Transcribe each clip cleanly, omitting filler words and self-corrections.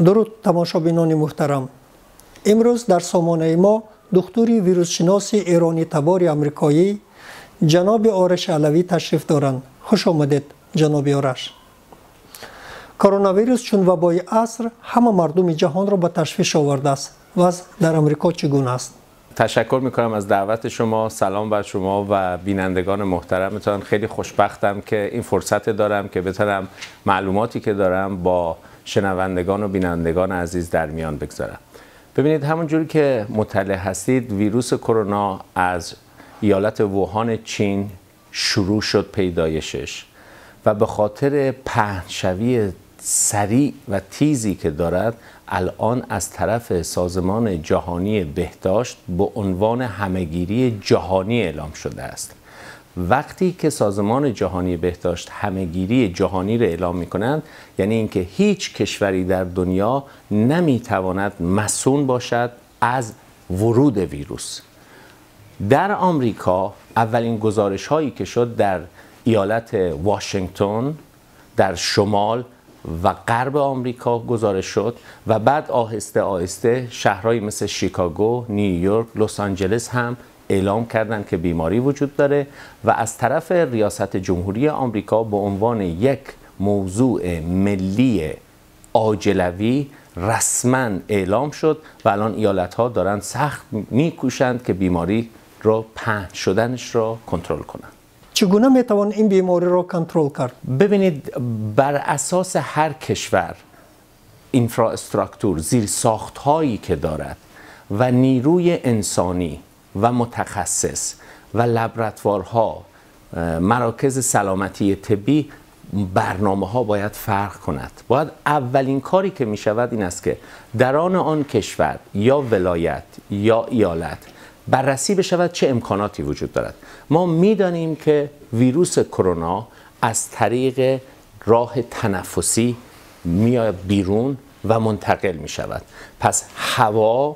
درود تماشابینان محترم. امروز در سامانه ما دکتری ویروس شناس ایرانی تبار آمریکایی جناب آرش علوی تشریف دارند. خوش آمدید جناب آرش. کرونا ویروس چون وبای عصر همه مردم جهان را به تشویش آورده است. وضع در آمریکا چگونه است؟ تشکر میکنم از دعوت شما. سلام بر شما و بینندگان محترمتان. خیلی خوشبختم که این فرصت دارم که بتونم معلوماتی که دارم با شنوندگان و بینندگان عزیز در میان بگذارم. ببینید، همونجوری که مطلع هستید، ویروس کرونا از ایالت ووهان چین شروع شد پیدایشش و به خاطر پهن‌شوی سریع و تیزی که دارد الان از طرف سازمان جهانی بهداشت به عنوان همهگیری جهانی اعلام شده است. وقتی که سازمان جهانی بهداشت همهگیری جهانی را اعلام می کنند، یعنی اینکه هیچ کشوری در دنیا نمیتواند مصون باشد از ورود ویروس. در آمریکا اولین گزارش هایی که شد در ایالت واشنگتن، در شمال و غرب آمریکا گزارش شد و بعد آهسته آهسته شهرهایی مثل شیکاگو، نیویورک، لس آنجلس هم اعلام کردند که بیماری وجود داره و از طرف ریاست جمهوری آمریکا به عنوان یک موضوع ملی عاجلوی رسما اعلام شد و الان ایالت‌ها دارن سخت میکوشند که بیماری رو پهن شدنش را کنترل کنند. چگونه میتوان این بیماری را کنترل کرد؟ ببینید، بر اساس هر کشور اینفراستراکتور، زیر ساخت هایی که دارد و نیروی انسانی و متخصص و لابراتوارها، مراکز سلامتی طبی، برنامه ها باید فرق کند. باید اولین کاری که می شود این است که در آن کشور یا ولایت یا ایالت بررسی بشود چه امکاناتی وجود دارد. ما میدانیم که ویروس کرونا از طریق راه تنفسی میاد بیرون و منتقل می شود. پس هوا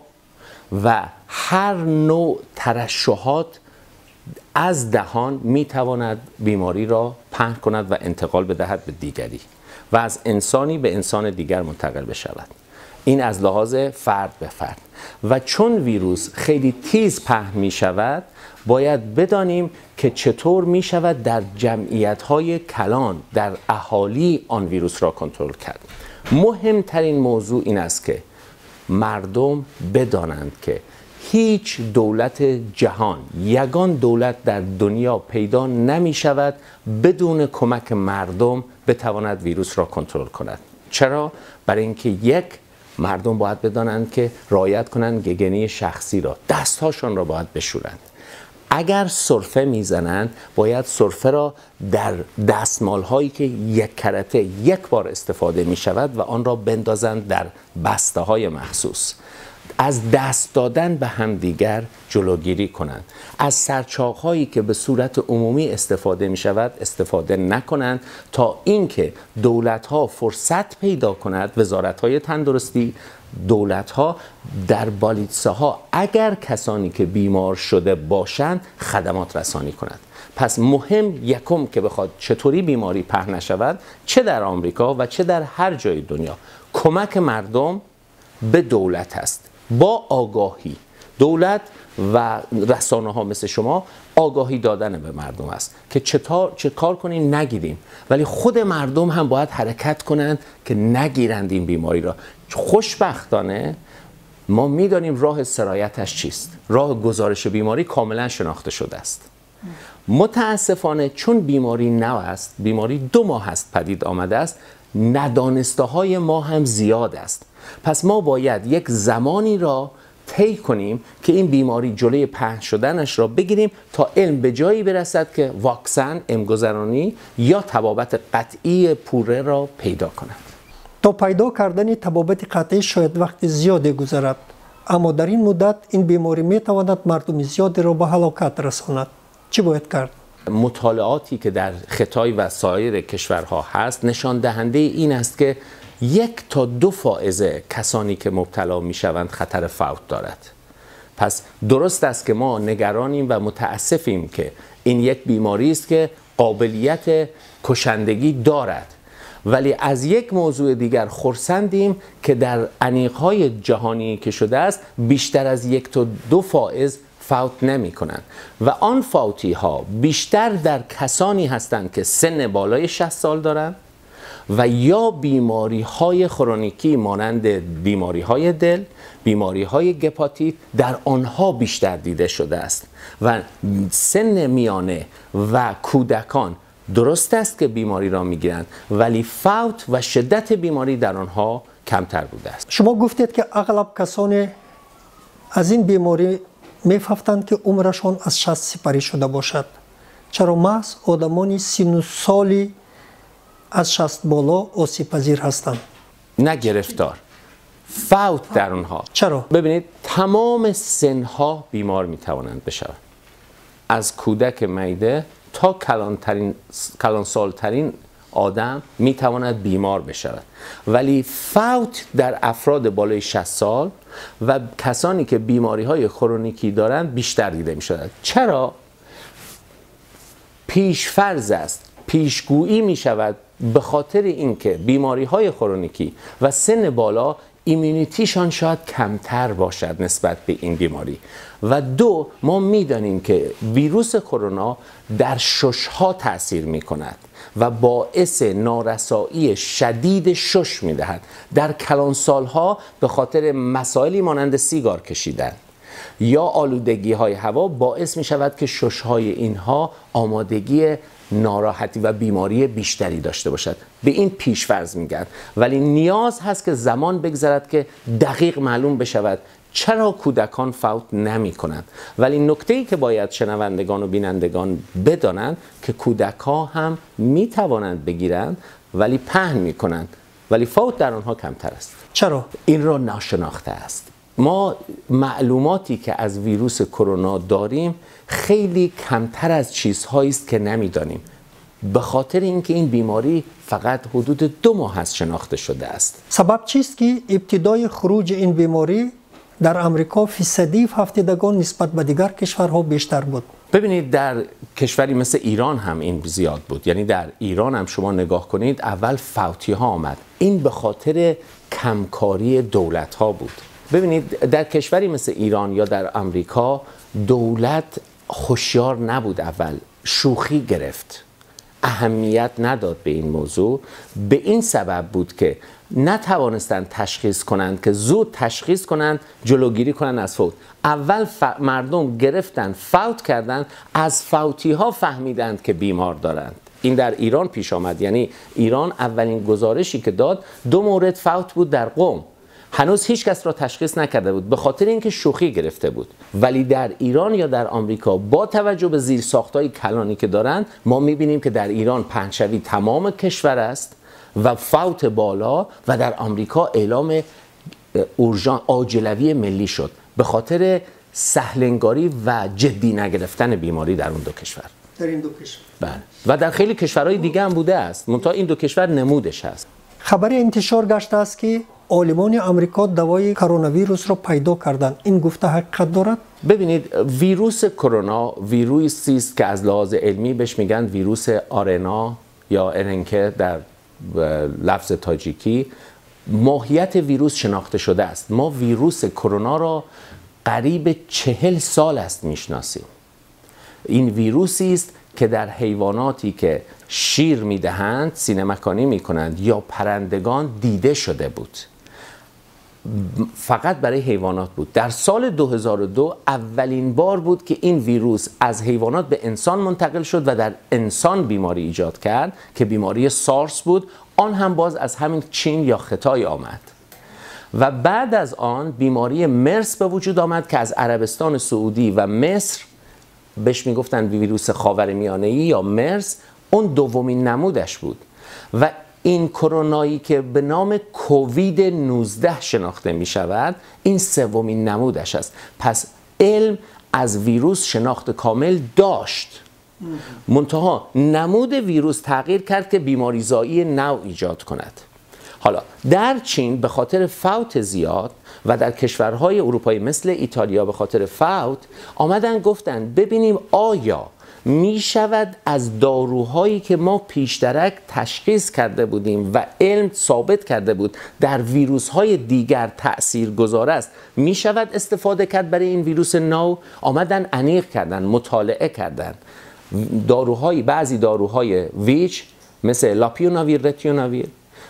و هر نوع ترشحات از دهان می تواند بیماری را پهن کند و انتقال بدهد به دیگری و از انسانی به انسان دیگر منتقل بشود. این از لحاظ فرد به فرد. و چون ویروس خیلی تیز پهن می شود، باید بدانیم که چطور می شود در جمعیت های کلان، در اهالی آن ویروس را کنترل کرد. مهمترین موضوع این است که مردم بدانند که هیچ دولت جهان، یگان دولت در دنیا پیدا نمی شود بدون کمک مردم بتواند ویروس را کنترل کند. چرا؟ برای اینکه یک، مردم باید بدانند که رعایت کنند گگنی شخصی را، دستهاشون را باید بشورند. اگر سرفه میزنند باید سرفه را در دستمال هایی که یک کرته یک بار استفاده می شود و آن را بندازند در بسته های مخصوص. از دست دادن به همدیگر جلوگیری کنند. از سرچاق هایی که به صورت عمومی استفاده می شود استفاده نکنند تا اینکه دولت ها فرصت پیدا کند، وزارت های تندرستی، دولت ها در بالیتسه ها اگر کسانی که بیمار شده باشند خدمات رسانی کنند. پس مهم یکم که بخواد چطوری بیماری پهن نشود، چه در آمریکا و چه در هر جای دنیا، کمک مردم به دولت است. با آگاهی، دولت و رسانه ها مثل شما آگاهی دادن به مردم است که چه کار کنیم نگیریم، ولی خود مردم هم باید حرکت کنند که نگیرند این بیماری را. خوشبختانه ما میدانیم راه سرایتش چیست. راه گزارش بیماری کاملا شناخته شده است. متاسفانه چون بیماری نو است، بیماری 2 ماه است پدید آمده است، ندانسته های ما هم زیاد است. پس ما باید یک زمانی را طی کنیم که این بیماری جلوی پهن شدنش را بگیریم تا علم به جایی برسد که واکسن، امگذرانی یا تبابت قطعی پوره را پیدا کند. تا پیدا کردن تبابت قطعی شاید وقت زیادی گذرد، اما در این مدت این بیماری می تواند مردم زیادی را به هلاکت رساند. چی باید کرد؟ مطالعاتی که در خطای و سایر کشورها هست نشان دهنده این است که 1 تا 2% کسانی که مبتلا می شوند خطر فوت دارد. پس درست است که ما نگرانیم و متاسفیم که این یک بیماری است که قابلیت کشندگی دارد، ولی از یک موضوع دیگر خرسندیم که در انیق‌های جهانی که شده است بیشتر از 1 تا 2 فائز فوت نمی کنند و آن فوتی ها بیشتر در کسانی هستند که سن بالای 60 سال دارند و یا بیماری های کرونیکی مانند بیماری های دل، بیماری های هپاتیت در آنها بیشتر دیده شده است و سن میانه و کودکان درست است که بیماری را میگیرند ولی فوت و شدت بیماری در آنها کمتر بوده است. شما گفتید که اغلب کسان از این بیماری میفهمند که عمرشان از 60 سپری شده باشد. چرا محض آدمانی سن و سالی از 60 بالا آسیب پذیر هستند؟ نه گرفتار، فوت در اونها. چرا؟ ببینید تمام سنها بیمار میتوانند بشوند، از کودک میده تا کلانسالترین آدم میتواند بیمار بشود، ولی فوت در افراد بالای 60 سال و کسانی که بیماری های کرونیکی دارند بیشتر دیده می شود. چرا؟ پیشفرض است، پیشگویی می شود به خاطر اینکه بیماری های کرونیکی و سن بالا ایمونیتیشان شاید کمتر باشد نسبت به این بیماری و 2 ما میدانیم که ویروس کرونا در ششها تاثیر می کند و باعث نارسایی شدید شش می دهد. در کلانسالها به خاطر مسائلی مانند سیگار کشیدن یا آلودگی های هوا باعث می شود که ششهای اینها آمادگی ناراحتی و بیماری بیشتری داشته باشد. به این پیش‌فرض میگن، ولی نیاز هست که زمان بگذرد که دقیق معلوم بشود چرا کودکان فوت نمی کنند. ولی نکته‌ای که باید شنوندگان و بینندگان بدانند که کودک‌ها هم می توانند بگیرند ولی پهن می کنند، ولی فوت در آنها کمتر است. چرا؟ این را ناشناخته است. ما معلوماتی که از ویروس کرونا داریم خیلی کمتر از چیزهایی است که نمیدانیم، به خاطر اینکه این بیماری فقط حدود 2 ماه است شناخته شده است. سبب چیست که ابتدای خروج این بیماری در امریکا فیصدی هفتگان نسبت به دیگر کشورها بیشتر بود؟ ببینید در کشوری مثل ایران هم این زیاد بود، یعنی در ایران هم شما نگاه کنید اول فوتی ها آمد، این به خاطر کمکاری دولت ها بود. ببینید در کشوری مثل ایران یا در امریکا دولت هوشیار نبود، اول شوخی گرفت، اهمیت نداد به این موضوع. به این سبب بود که نتوانستند تشخیص کنند که زود تشخیص کنند جلوگیری کنند از فوت. اول مردم گرفتن فوت کردند، از فوتی ها فهمیدند که بیمار دارند. این در ایران پیش آمد، یعنی ایران اولین گزارشی که داد 2 مورد فوت بود در قم، هنوز هیچ کس را تشخیص نکرده بود به خاطر اینکه شوخی گرفته بود. ولی در ایران یا در آمریکا با توجه به زیرساخت‌های کلانی که دارند ما می‌بینیم که در ایران پنجشوی تمام کشور است و فوت بالا، و در آمریکا اعلام عاجلوی ملی شد به خاطر سهلنگاری و جدی نگرفتن بیماری در اون 2 کشور. در این 2 کشور. بله. و در خیلی کشورهای دیگه هم بوده است، منتها این 2 کشور نمودش هست. خبر انتشار گشته است که عالمان آمریکا دوای کرونا ویروس را پیدا کردند. این گفته حقیقت دارد؟ ببینید ویروس کرونا ویروسی است که از لحاظ علمی بهش میگن ویروس آرنا یا ارنکه در لفظ تاجیکی. ماهیت ویروس شناخته شده است. ما ویروس کرونا را قریب 40 سال است میشناسیم. این ویروسی است که در حیواناتی که شیر میدهند سینه‌مکانی میکنند یا پرندگان دیده شده بود، فقط برای حیوانات بود. در سال 2002 اولین بار بود که این ویروس از حیوانات به انسان منتقل شد و در انسان بیماری ایجاد کرد که بیماری سارس بود. آن هم باز از همین چین یا خطای آمد و بعد از آن بیماری مرس به وجود آمد که از عربستان سعودی و مصر بهش میگفتن ویروس خاورمیانه‌ای یا مرس، اون دومین نمودش بود. و این کرونایی که به نام کووید 19 شناخته می شود این 3مین نمودش است. پس علم از ویروس شناخت کامل داشت، منتها نمود ویروس تغییر کرد که بیماریزایی نو ایجاد کند. حالا در چین به خاطر فوت زیاد و در کشورهای اروپایی مثل ایتالیا به خاطر فوت آمدن گفتن ببینیم آیا می شود از داروهایی که ما پیشترک تشخیص کرده بودیم و علم ثابت کرده بود در ویروس های دیگر تأثیر گذار است، می شود استفاده کرد برای این ویروس نو. آمدن انیق کردن، مطالعه کردن بعضی داروهای ویچ مثل لاپیوناویر، رتیوناویر،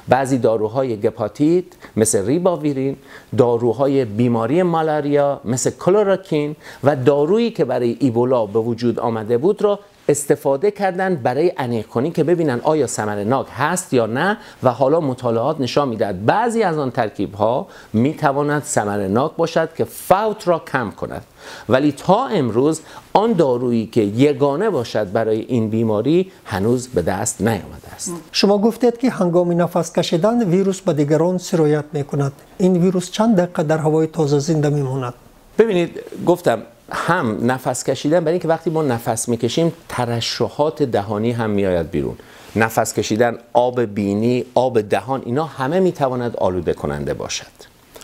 بعضی داروهای گپاتیت مثل ریباویرین، داروهای بیماری مالاریا مثل کلوراکین و دارویی که برای ایبولا به وجود آمده بود را استفاده کردن برای انیق کنی که ببینن آیا ثمرناک هست یا نه. و حالا مطالعات نشان میدهد بعضی از آن ترکیب ها میتواند ثمرناک باشد که فوت را کم کند، ولی تا امروز آن دارویی که یگانه باشد برای این بیماری هنوز به دست نیامده است. شما گفتید که هنگام نفس کشیدن ویروس به دیگران سرایت میکند. این ویروس چند دقیقه در هوای تازه زنده میماند؟ ببینید، گفتم هم نفس کشیدن، برای اینکه وقتی ما نفس میکشیم ترشحات دهانی هم میآید بیرون. نفس کشیدن، آب بینی، آب دهان، اینا همه میتواند آلوده کننده باشد.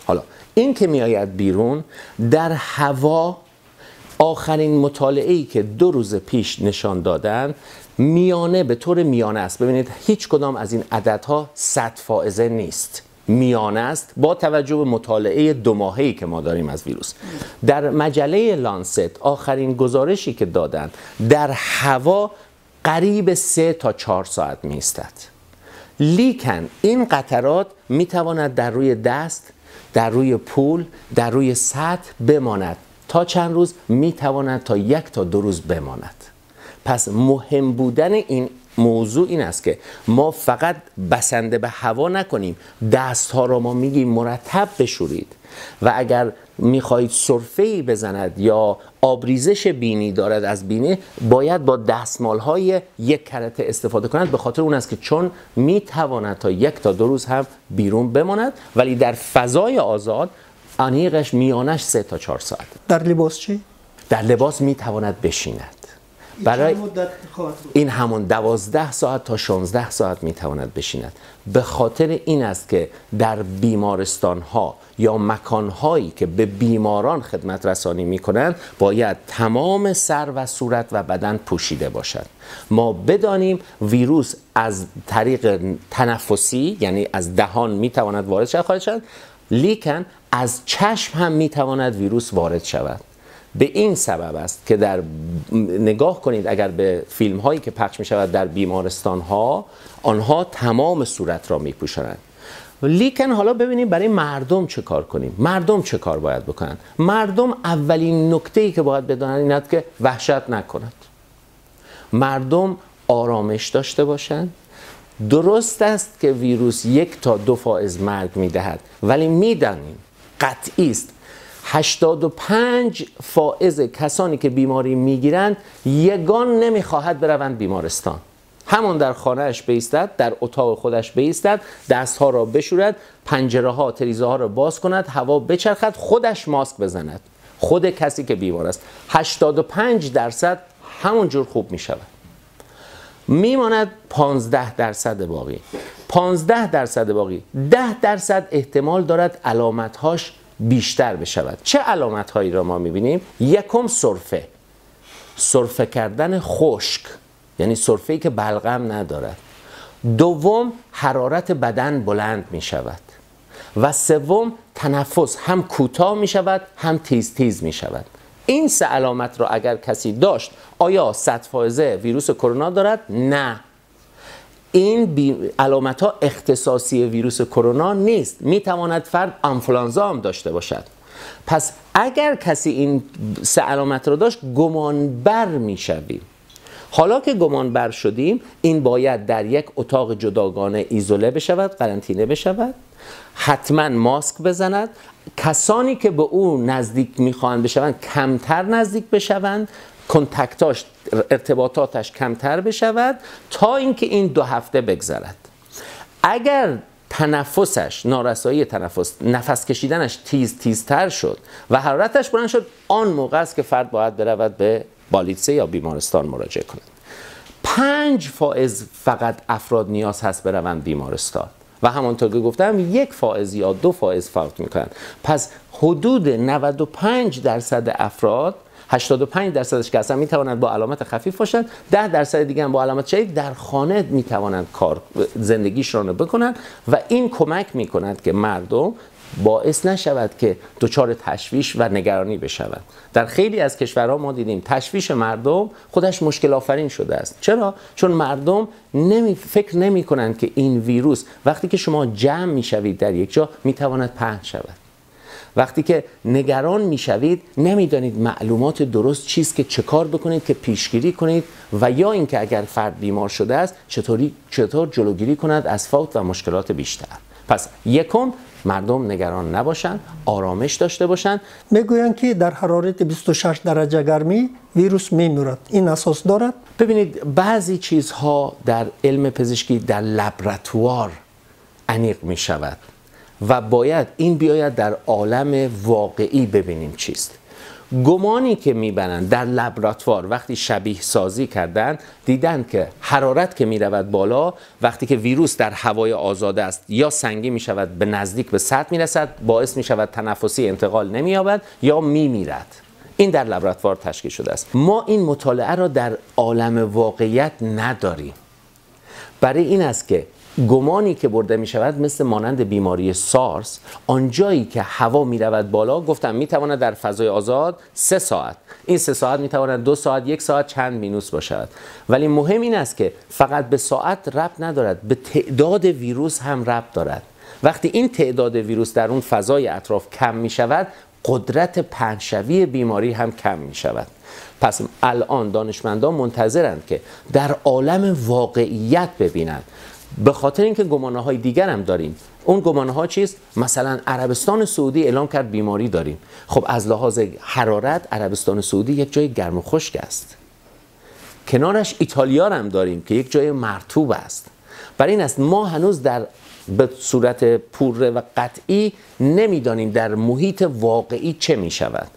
حالا این که میآید بیرون در هوا، آخرین مطالعه‌ای که 2 روز پیش نشان دادن میانه به طور میانه است. ببینید هیچ کدام از این عددها 100% نیست، میانه است با توجه به مطالعه 2 ماهه‌ای که ما داریم از ویروس. در مجله لانست آخرین گزارشی که دادن در هوا قریب 3 تا 4 ساعت می‌ایستد. لیکن این قطرات میتواند در روی دست، در روی پول، در روی سطح بماند. تا چند روز میتواند تا 1 تا 2 روز بماند. پس مهم بودن این موضوع این است که ما فقط بسنده به هوا نکنیم، دستها را ما میگیم مرتب بشورید و اگر میخواهید سرفه‌ای بزند یا آبریزش بینی دارد از بینی، باید با دستمال‌های 1 کرته استفاده کنند. به خاطر اون است که چون میتواند تا 1 تا 2 روز هم بیرون بماند، ولی در فضای آزاد انیقش میانش 3 تا 4 ساعت. در لباس چی؟ در لباس میتواند بشیند. برای این همون 12 ساعت تا 16 ساعت میتواند بشیند. به خاطر این است که در بیمارستان ها یا مکان هایی که به بیماران خدمت رسانی میکنند باید تمام سر و صورت و بدن پوشیده باشد. ما بدانیم ویروس از طریق تنفسی، یعنی از دهان میتواند وارد شود، خارج شود، لیکن از چشم هم میتواند ویروس وارد شود. به این سبب است که در نگاه کنید اگر به فیلم هایی که پخش می شود در بیمارستان ها، آنها تمام صورت را می پوشانند. لیکن حالا ببینیم برای مردم چه کار کنیم. مردم چه کار باید بکنند؟ مردم اولین نکته‌ای که باید بدانند این است که وحشت نکنند. مردم آرامش داشته باشند. درست است که ویروس 1 تا 2% مرگ می دهد، ولی می دانیم قطعی است 85% کسانی که بیماری میگیرند یگان نمیخواهد بروند بیمارستان. همون در خانهش بایستد، در اتاق خودش بایستد، دستها را بشورد، پنجره ها، تریزه ها را باز کند، هوا بچرخد، خودش ماسک بزند. خود کسی که بیمار است 85% همونجور خوب میشود. میماند 15% باقی. 15% باقی 10% احتمال دارد علامتهاش بیشتر بشود. چه علامت هایی را ما میبینیم؟ یکم سرفه کردن خشک، یعنی سرفه‌ای که بلغم ندارد. دوم حرارت بدن بلند میشود و سوم تنفس هم کوتاه میشود هم تیز میشود. این 3 علامت را اگر کسی داشت، آیا 100% ویروس کرونا دارد؟ نه. این علامت ها اختصاصی ویروس کرونا نیست. میتواند فرد آنفولانزا هم داشته باشد. پس اگر کسی این 3 علامت را داشت، گمانبر میشویم. حالا که گمانبر شدیم، این باید در یک اتاق جداگانه ایزوله بشود، قرنطینه بشود، حتما ماسک بزند. کسانی که به او نزدیک میخواهند بشوند کمتر نزدیک بشوند، کنتکتاش، ارتباطاتش کمتر بشود تا اینکه این 2 هفته بگذرد. اگر تنفسش، نارسایی تنفس، نفس کشیدنش تیزتر شد و حرارتش بلند شد، آن موقع است که فرد باید برود به بالیتسه یا بیمارستان مراجعه کند. 5% فقط افراد نیاز هست بروند بیمارستان و همانطور که گفتم 1% یا 2% فوت میکنند. پس حدود 95% افراد 85% که اصلا میتوانند با علامت خفیف باشند، 10% دیگه هم با علامت شدید در خانه میتوانند کار زندگیشون رو بکنند و این کمک میکند که مردم باعث نشود که دچار تشویش و نگرانی بشوند. در خیلی از کشورها ما دیدیم تشویش مردم خودش مشکل آفرین شده است. چرا؟ چون مردم فکر نمی کنند که این ویروس وقتی که شما جمع میشوید در یک جا میتواند پهن شود. وقتی که نگران میشوید نمیدانید معلومات درست چیست که چه کار بکنید که پیشگیری کنید و یا اینکه اگر فرد بیمار شده است چطور جلوگیری کند از فوت و مشکلات بیشتر. پس یکم مردم نگران نباشند، آرامش داشته باشند. میگویند که در حرارت 26 درجه گرمی ویروس میمیرد. این اساس دارد؟ ببینید بعضی چیزها در علم پزشکی در لابراتوار عمیق می شود و باید این بیاید در عالم واقعی ببینیم چیست. گمانی که میبرند در لابراتوار وقتی شبیه سازی کردن دیدن که حرارت که میرود بالا وقتی که ویروس در هوای آزاد است یا سنگی میشود به نزدیک به سطح میرسد باعث میشود تنفسی انتقال نمییابد یا میمیرد. این در لابراتوار تشکیل شده است. ما این مطالعه را در عالم واقعیت نداریم. برای این است که گمانی که برده می شود مثل مانند بیماری سارس، آنجایی که هوا می رود بالا گفتم می تواند در فضای آزاد 3 ساعت، این 3 ساعت می تواند 2 ساعت 1 ساعت چند مینوس باشد. ولی مهم این است که فقط به ساعت ربط ندارد، به تعداد ویروس هم ربط دارد. وقتی این تعداد ویروس در اون فضای اطراف کم می شود قدرت پهن‌شوی بیماری هم کم می شود. پس الان دانشمندان منتظرند که در عالم واقعیت ببینند. به خاطر اینکه گمانه‌های دیگر هم داریم. اون گمانه‌ها چیست؟ مثلا عربستان سعودی اعلام کرد بیماری داریم. خب از لحاظ حرارت عربستان سعودی یک جای گرم و خشک است. کنارش ایتالیا هم داریم که یک جای مرطوب است. برای این است ما هنوز به صورت پوره و قطعی نمیدانیم در محیط واقعی چه می شود.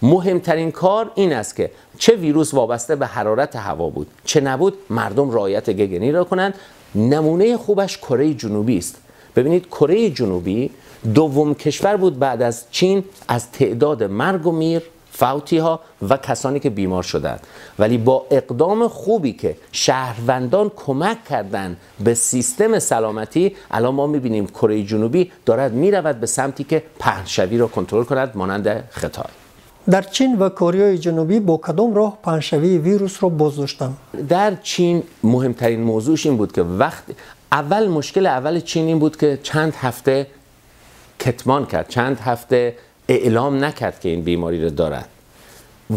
مهمترین کار این است که چه ویروس وابسته به حرارت هوا بود چه نبود مردم رعایت گگنی را کنند. نمونه خوبش کره جنوبی است. ببینید کره جنوبی دوم کشور بود بعد از چین از تعداد مرگ و میر، فوتی ها و کسانی که بیمار شدند، ولی با اقدام خوبی که شهروندان کمک کردند به سیستم سلامتی الان ما میبینیم کره جنوبی دارد میرود به سمتی که پهن‌شوی را کنترل کند مانند خطای. در چین و کره جنوبی با کدام راه پهن‌شوی ویروس را بازداشتند؟ در چین مهمترین موضوعش این بود که مشکل اول چین این بود که چند هفته کتمان کرد، چند هفته اعلام نکرد که این بیماری رو دارد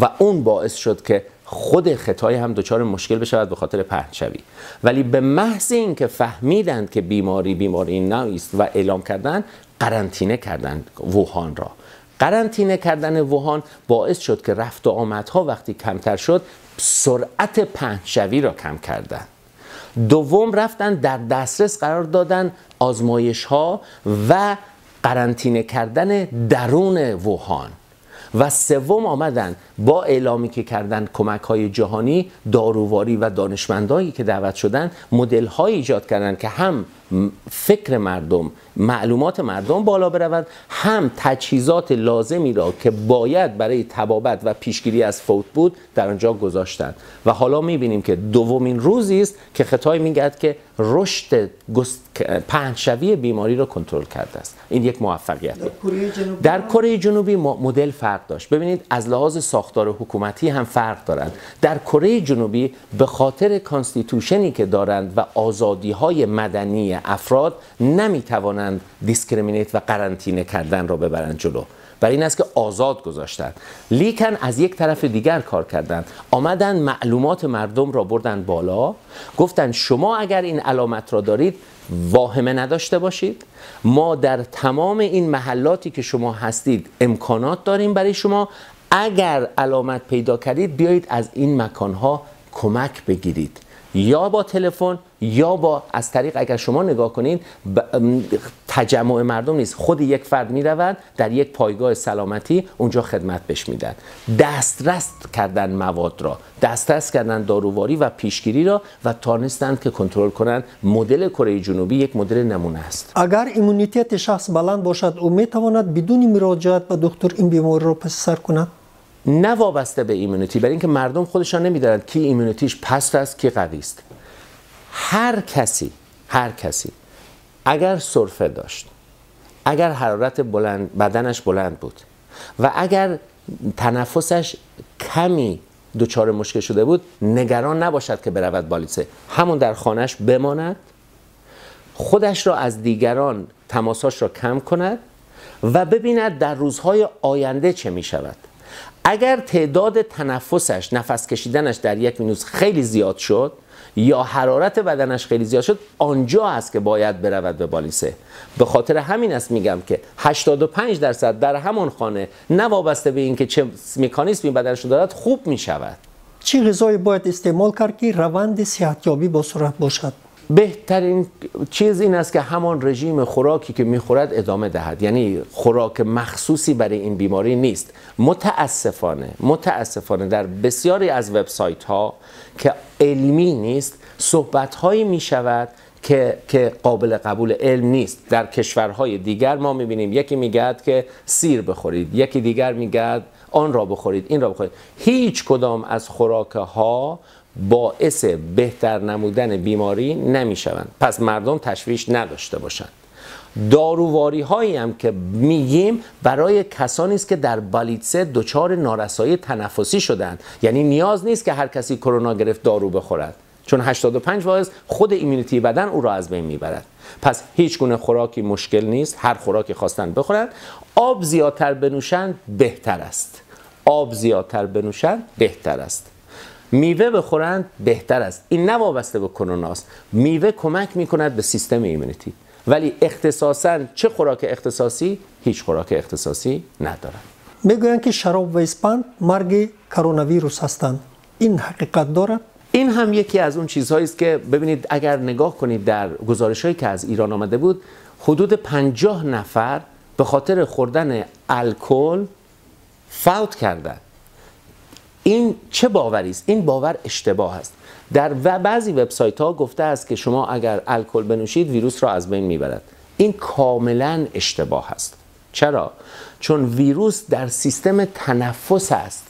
و اون باعث شد که خود خطای هم دچار مشکل بشود به خاطر پهن‌شوی. ولی به محض اینکه فهمیدند که بیماری نیست و اعلام کردند، قرنطینه کردند ووهان را. قرنطینه کردن ووهان باعث شد که رفت و آمدها وقتی کمتر شد سرعت پهن‌شوی را کم کردند. دوم رفتن در دسترس قرار دادن آزمایش ها و قرنطینه کردن درون ووهان. و سوم آمدن با اعلامی که کردن کمک های جهانی، داروواری و دانشمندایی که دعوت شدن مدل های ایجاد کردن که هم فکر مردم، معلومات مردم بالا برود، هم تجهیزات لازمی را که باید برای تبابت و پیشگیری از فوت بود در آنجا گذاشتند. و حالا میبینیم که دومین روزی است که خطای میگه که رشد پهن‌شوی بیماری را کنترل کرده است. این یک موفقیت بود. در کره جنوبی مدل فرق داشت. ببینید از لحاظ ساختار حکومتی هم فرق دارند. در کره جنوبی به خاطر کانستیتوشنی که دارند و آزادی‌های مدنی افراد نمیتوانند دیسکریمینیت و قرنطینه کردن را ببرند جلو. برای این است که آزاد گذاشتند. لیکن از یک طرف دیگر کار کردند. آمدن معلومات مردم را بردن بالا، گفتن شما اگر این علامت را دارید واهمه نداشته باشید. ما در تمام این محلاتی که شما هستید امکانات داریم برای شما. اگر علامت پیدا کردید بیایید از این مکانها کمک بگیرید، یا با تلفن یا با از طریق اگر شما نگاه کنید تجمع مردم نیست، خود یک فرد می رود در یک پایگاه سلامتی اونجا خدمت بهش میدن. دسترس کردن مواد را، دسترس کردن داروواری و پیشگیری را و تانستند که کنترل کنند. مدل کره جنوبی یک مدل نمونه است. اگر ایمونیتیت شخص بلند باشد او می تواند بدون مراجعت به دکتر این بیماری را پس سر کند؟ نه وابسته به ایمونیتی، برای اینکه مردم خودشان نمیدونن کی ایمونیتیش پست است کی قوی است. هر کسی اگر سرفه داشت، اگر حرارت بدنش بلند بود و اگر تنفسش کمی دچار مشکل شده بود، نگران نباشد که برود بالیسه، همون در خانهش بماند، خودش را از دیگران تماساش را کم کند و ببیند در روزهای آینده چه می شود. اگر تعداد تنفسش، نفس کشیدنش در یک مینوت خیلی زیاد شد یا حرارت بدنش خیلی زیاد شد، آنجا است که باید برود به بالیسه. به خاطر همین است میگم که 85% در همان خانه، نه وابسته به این که چه مکانیزمی بدنش دارد، خوب می شود. چه غذایی باید استعمال کرد که روند صحتیابی با سرعت باشد؟ بهترین چیز این است که همان رژیم خوراکی که میخورد ادامه دهد، یعنی خوراک مخصوصی برای این بیماری نیست. متاسفانه در بسیاری از وبسایت ها که علمی نیست، صحبت هایی می شود که قابل قبول علم نیست. در کشورهای دیگر ما میبینیم یکی میگه که سیر بخورید، یکی دیگر میگه آن را بخورید، این را بخورید. هیچ کدام از خوراک ها باعث بهتر نمودن بیماری نمی شوند. پس مردم تشویش نداشته باشند. داروواری هایی هم که میگیم برای کسانی است که در بالیتسه دچار نارسایی تنفسی شدند، یعنی نیاز نیست که هر کسی کرونا گرفت دارو بخورد، چون 85% خود ایمونیتی بدن او را از بین میبرد. پس هیچ گونه خوراکی مشکل نیست، هر خوراکی خواستن بخورند. آب زیادتر بنوشند بهتر است. میوه بخورند بهتر است. این نه وابسته به کرونا است. میوه کمک میکند به سیستم ایمونیتی، ولی اختصاصاً چه خوراک اختصاصی؟ هیچ خوراک اختصاصی ندارد. میگویند که شراب و اسپند مرگ کرونا ویروس هستند. این حقیقت دارد؟ این هم یکی از اون چیزهایی است که ببینید، اگر نگاه کنید در گزارش‌هایی که از ایران آمده بود، حدود 50 نفر به خاطر خوردن الکل فوت کردند. این چه باوری است؟ این باور اشتباه است. در بعضی وبسایت ها گفته است که شما اگر الکل بنوشید ویروس را از بین میبرد. این کاملا اشتباه است. چرا؟ چون ویروس در سیستم تنفس است.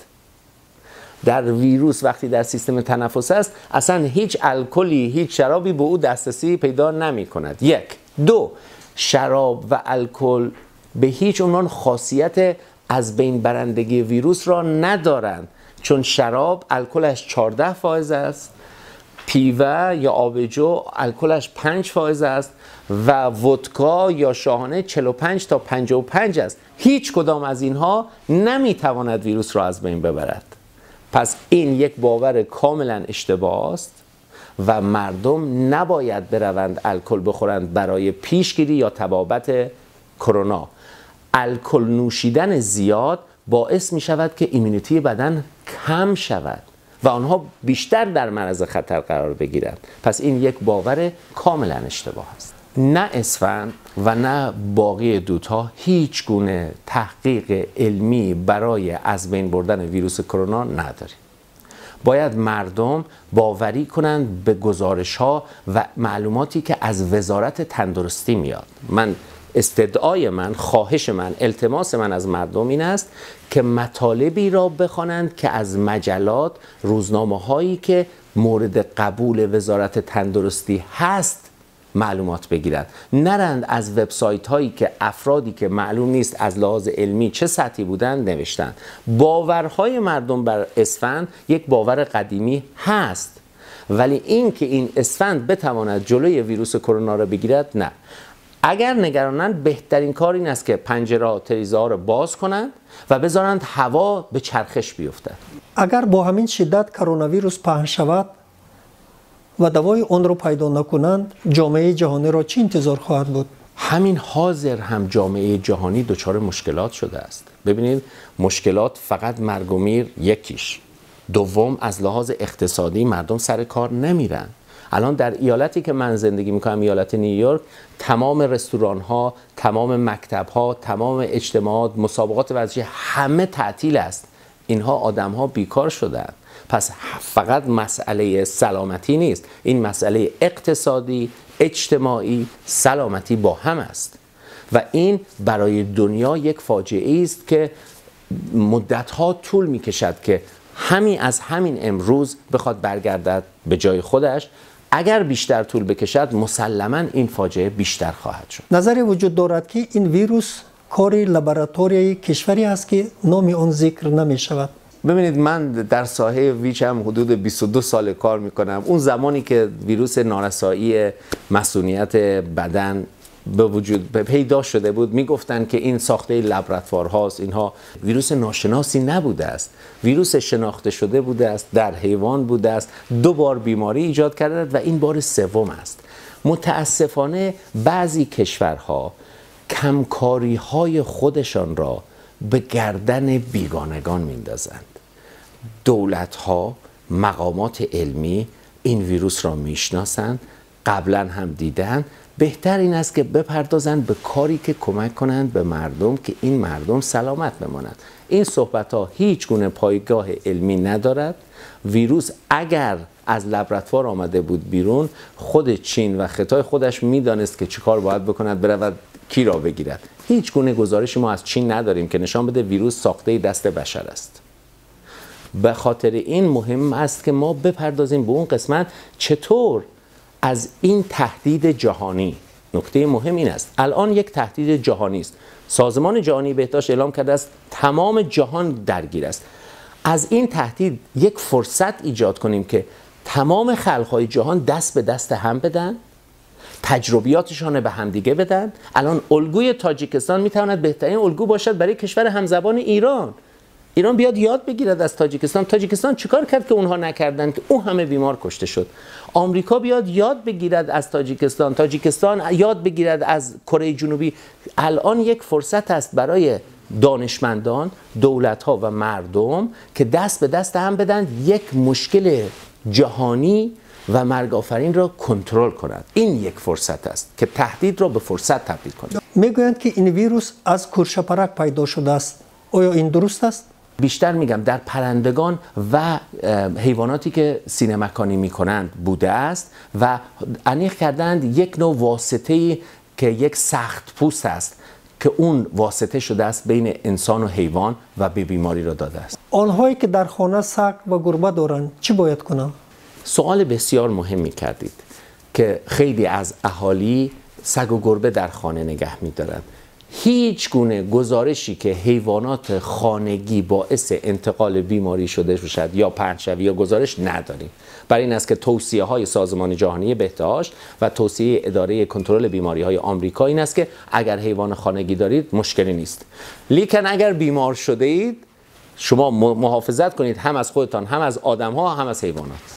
ویروس وقتی در سیستم تنفس است، اصلا هیچ الکلی، هیچ شرابی به او دسترسی پیدا نمی کند. 1. 2. شراب و الکل به هیچ عنوان خاصیت از بین برندگی ویروس را ندارند، چون شراب الکلش 14% است، پیوه یا آبجو الکلش 5% است و ودکا یا شاهانه 45 تا 55 است. هیچ کدام از اینها نمیتواند ویروس را از بین ببرد. پس این یک باور کاملا اشتباه است و مردم نباید بروند الکل بخورند برای پیشگیری یا تبابت کرونا. الکل نوشیدن زیاد باعث می شود که ایمونیتی بدن کم شود و آنها بیشتر در معرض خطر قرار بگیرند. پس این یک باور کاملا اشتباه است. نه اسفند و نه باقی دودها هیچ گونه تحقیق علمی برای از بین بردن ویروس کرونا نداریم. باید مردم باوری کنند به گزارش ها و معلوماتی که از وزارت تندرستی میاد. استدعای من، خواهش من، التماس من از مردم این است که مطالبی را بخوانند که از مجلات، روزنامه هایی که مورد قبول وزارت تندرستی هست معلومات بگیرند. نرند از وبسایت هایی که افرادی که معلوم نیست از لحاظ علمی چه سطحی بودند نوشتند. باورهای مردم بر اسفند یک باور قدیمی هست، ولی این که این اسفند بتواند جلوی ویروس کرونا را بگیرد نه. اگر نگرانند، بهترین کار این است که پنجره تریزه ها را باز کنند و بذارند هوا به چرخش بیفتد. اگر با همین شدت کرونا ویروس پهن شود و دوای آن را پیدا نکنند، جامعه جهانی را چه انتظار خواهد بود؟ همین حاضر هم جامعه جهانی دچار مشکلات شده است. ببینید، مشکلات فقط مرگ و میر یکیش. دوم، از لحاظ اقتصادی مردم سر کار نمیرن. الان در ایالتی که من زندگی میکنم، ایالت نیویورک، تمام رستوران ها، تمام مکتب ها، تمام اجتماعات، مسابقات ورزشی همه تعطیل است. اینها آدم ها بیکار شدند. پس فقط مسئله سلامتی نیست، این مسئله اقتصادی، اجتماعی، سلامتی با هم است و این برای دنیا یک فاجعه است که مدت‌ها طول می‌کشد که از همین امروز بخواد برگردد به جای خودش. اگر بیشتر طول بکشد مسلماً این فاجعه بیشتر خواهد شد. نظری وجود دارد که این ویروس کاری لابراتوری کشوری است که نام آن ذکر نمی شود. ببینید، من در ساحه ویچ هم حدود 22 سال کار میکنم. اون زمانی که ویروس نارسایی مسئولیت بدن به وجود پیدا شده بود میگفتن که این ساخته لابراتوار هاست، اینها ویروس ناشناسی نبوده است، ویروس شناخته شده بوده است، در حیوان بوده است، 2 بار بیماری ایجاد کرده و این بار سوم است. متاسفانه بعضی کشورها کمکاری های خودشان را به گردن بیگانگان میندازند. دولت ها، مقامات علمی این ویروس را میشناسند، قبلا هم دیدن. بهتر این است که بپردازند به کاری که کمک کنند به مردم که این مردم سلامت بمانند. این صحبت ها هیچ گونه پایگاه علمی ندارد. ویروس اگر از لابراتوار آمده بود بیرون، خود چین و خطای خودش میدانست که چیکار باید بکند، برود کی را بگیرد. هیچ گونه گزارشی ما از چین نداریم که نشان بده ویروس ساخته دست بشر است. به خاطر این مهم است که ما بپردازیم به اون قسمت چطور از این تهدید جهانی. نکته مهم این است الان یک تهدید جهانی است. سازمان جهانی بهداشت اعلام کرده است تمام جهان درگیر است. از این تهدید یک فرصت ایجاد کنیم که تمام خلق‌های جهان دست به دست هم بدن، تجربیاتشان به همدیگه بدن. الان الگوی تاجیکستان میتواند بهترین الگو باشد برای کشور همزبان ایران. ایران بیاد یاد بگیرد از تاجیکستان. تاجیکستان چیکار کرد که اونها نکردن که اون همه بیمار کشته شد؟ آمریکا بیاد یاد بگیرد از تاجیکستان، تاجیکستان یاد بگیرد از کره جنوبی. الان یک فرصت است برای دانشمندان، دولت‌ها و مردم که دست به دست هم بدن، یک مشکل جهانی و مرگ آفرین را کنترل کنند. این یک فرصت است که تهدید را به فرصت تبدیل کنند. میگویند که این ویروس از کورشپرک پیدا شده است. آیا این درست است؟ بیشتر میگم در پرندگان و حیواناتی که سینه مکانی میکنند بوده است و انیق کردند یک نوع واسطه‌ای که یک سخت پوست است که اون واسطه شده است بین انسان و حیوان و به بیماری را داده است. آنهایی که در خانه سگ و گربه دارند چی باید کنند؟ سوال بسیار مهمی کردید که خیلی از اهالی سگ و گربه در خانه نگه می‌دارند. هیچ گونه گزارشی که حیوانات خانگی باعث انتقال بیماری شده باشد یا پرچوی یا گزارش نداریم. برای این است که توصیه‌های سازمان جهانی بهداشت و توصیه اداره کنترل بیماری‌های آمریکا این است که اگر حیوان خانگی دارید مشکلی نیست، لیکن اگر بیمار شده اید شما محافظت کنید هم از خودتان، هم از آدم‌ها، هم از حیوانات.